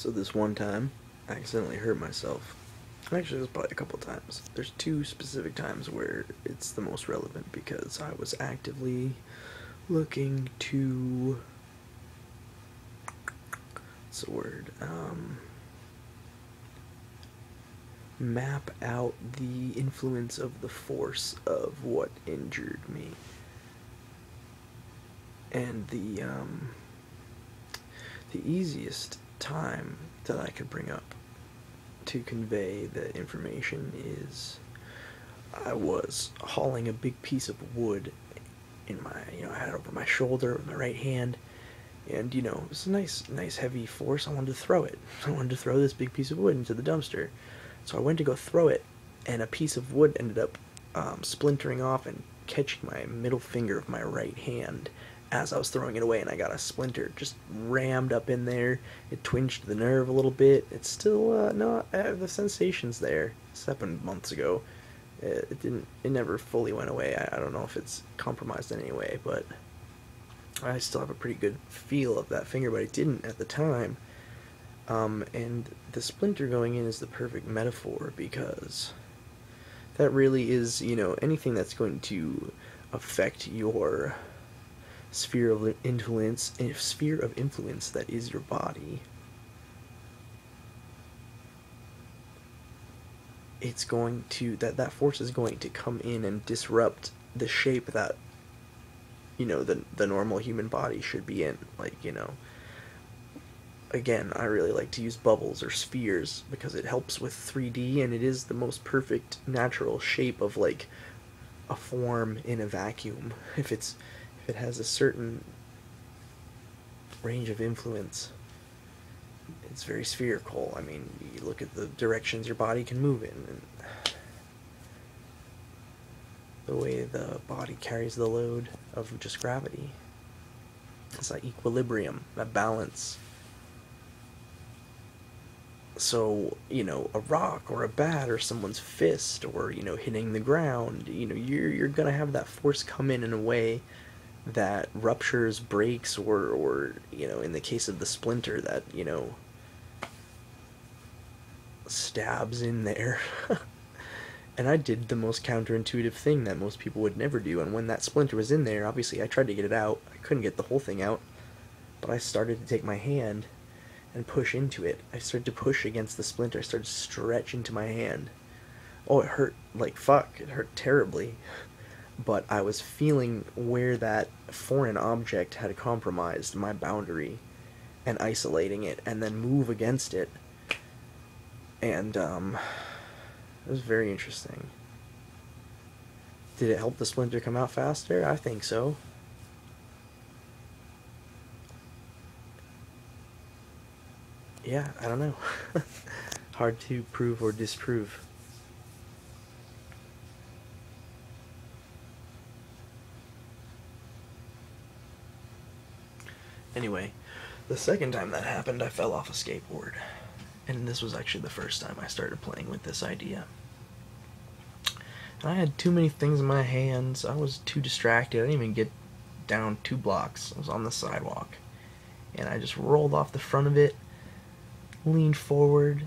So this one time, I accidentally hurt myself. Actually, it was probably a couple times. There's two specific times where it's the most relevant because I was actively looking to. What's the word? Map out the influence of the force of what injured me. And the easiest time that I could bring up to convey the information is I was hauling a big piece of wood in my, I had it over my shoulder with my right hand, and it was a nice heavy force. I wanted to throw it. I wanted to throw this big piece of wood into the dumpster. So I went to go throw it, and a piece of wood ended up splintering off and catching my middle finger of my right hand as I was throwing it away, and I got a splinter just rammed up in there. It twinged the nerve a little bit. It's still no, the sensation's there. This happened months ago. It never fully went away. I don't know if it's compromised in any way, but I still have a pretty good feel of that finger, but I didn't at the time. And the splinter going in is the perfect metaphor because that really is, anything that's going to affect your sphere of influence that is your body. It's going to that force is going to come in and disrupt the shape that the normal human body should be in. Again, I really like to use bubbles or spheres because it helps with 3D, and it is the most perfect natural shape of a form in a vacuum. If it has a certain range of influence, it's very spherical. I mean, you look at the directions your body can move in, and the way the body carries the load of just gravity. It's like equilibrium, that balance. So, a rock or a bat or someone's fist or, hitting the ground, you're going to have that force come in a way that ruptures, breaks, or in the case of the splinter, that, stabs in there. And I did the most counterintuitive thing that most people would never do, and when that splinter was in there, obviously I tried to get it out. I couldn't get the whole thing out, but I started to take my hand and push into it. I started to push against the splinter. I started to stretch into my hand. Oh, it hurt like fuck. It hurt terribly. But I was feeling where that foreign object had compromised my boundary and isolating it and then move against it. And it was very interesting. Did it help the splinter come out faster? I think so. Yeah, I don't know. Hard to prove or disprove. Anyway, the second time that happened, I fell off a skateboard. And this was actually the first time I started playing with this idea. And I had too many things in my hands. I was too distracted. I didn't even get down 2 blocks. I was on the sidewalk. And I just rolled off the front of it, leaned forward,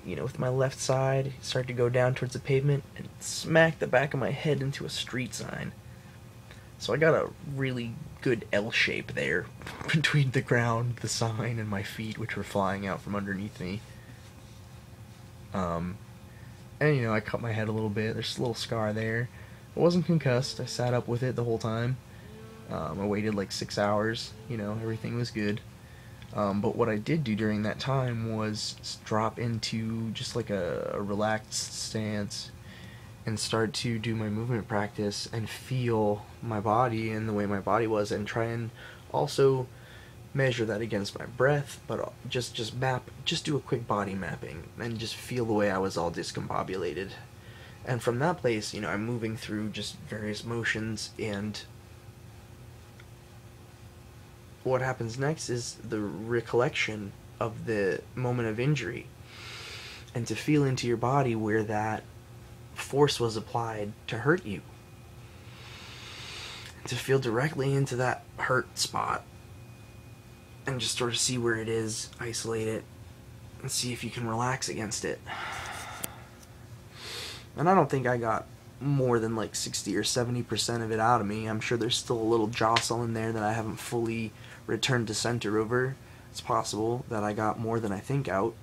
with my left side, started to go down towards the pavement, and smacked the back of my head into a street sign. So I got a really good L shape there between the ground, the sign, and my feet, which were flying out from underneath me. And I cut my head a little bit. There's a little scar there. I wasn't concussed. I sat up with it the whole time. I waited 6 hours. Everything was good. But what I did do during that time was drop into just a relaxed stance and start to do my movement practice and feel my body and the way my body was, and try and also measure that against my breath, but just do a quick body mapping and just feel the way I was all discombobulated. And from that place, I'm moving through just various motions, and what happens next is the recollection of the moment of injury, and to feel into your body where that force was applied to hurt you, and to feel directly into that hurt spot and just sort of see where it is, isolate it, and see if you can relax against it. And I don't think I got more than like 60 or 70% of it out of me. I'm sure there's still a little jostle in there that I haven't fully returned to center over. It's possible that I got more than I think out.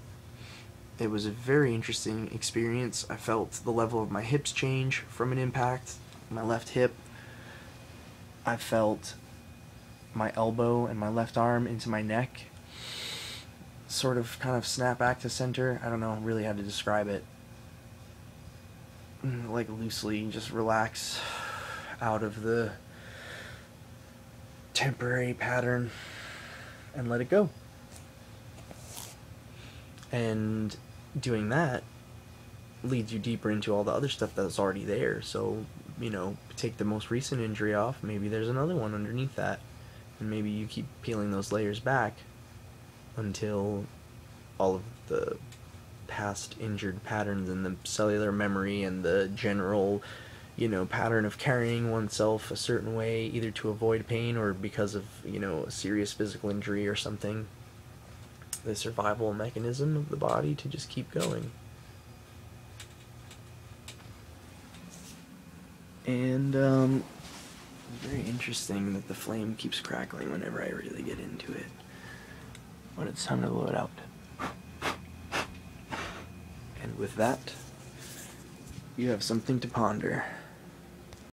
It was a very interesting experience. I felt the level of my hips change from an impact. My left hip. I felt my elbow and my left arm into my neck sort of kind of snap back to center. I don't know really how to describe it. Like loosely just relax out of the temporary pattern and let it go. And doing that leads you deeper into all the other stuff that's already there. So, you know, take the most recent injury off, maybe there's another one underneath that. And maybe you keep peeling those layers back until all of the past injured patterns and the cellular memory and the general, you know, pattern of carrying oneself a certain way, either to avoid pain or because of, you know, a serious physical injury or something. The survival mechanism of the body to just keep going. And very interesting that the flame keeps crackling whenever I really get into it. But it's time to blow it out. And with that, you have something to ponder.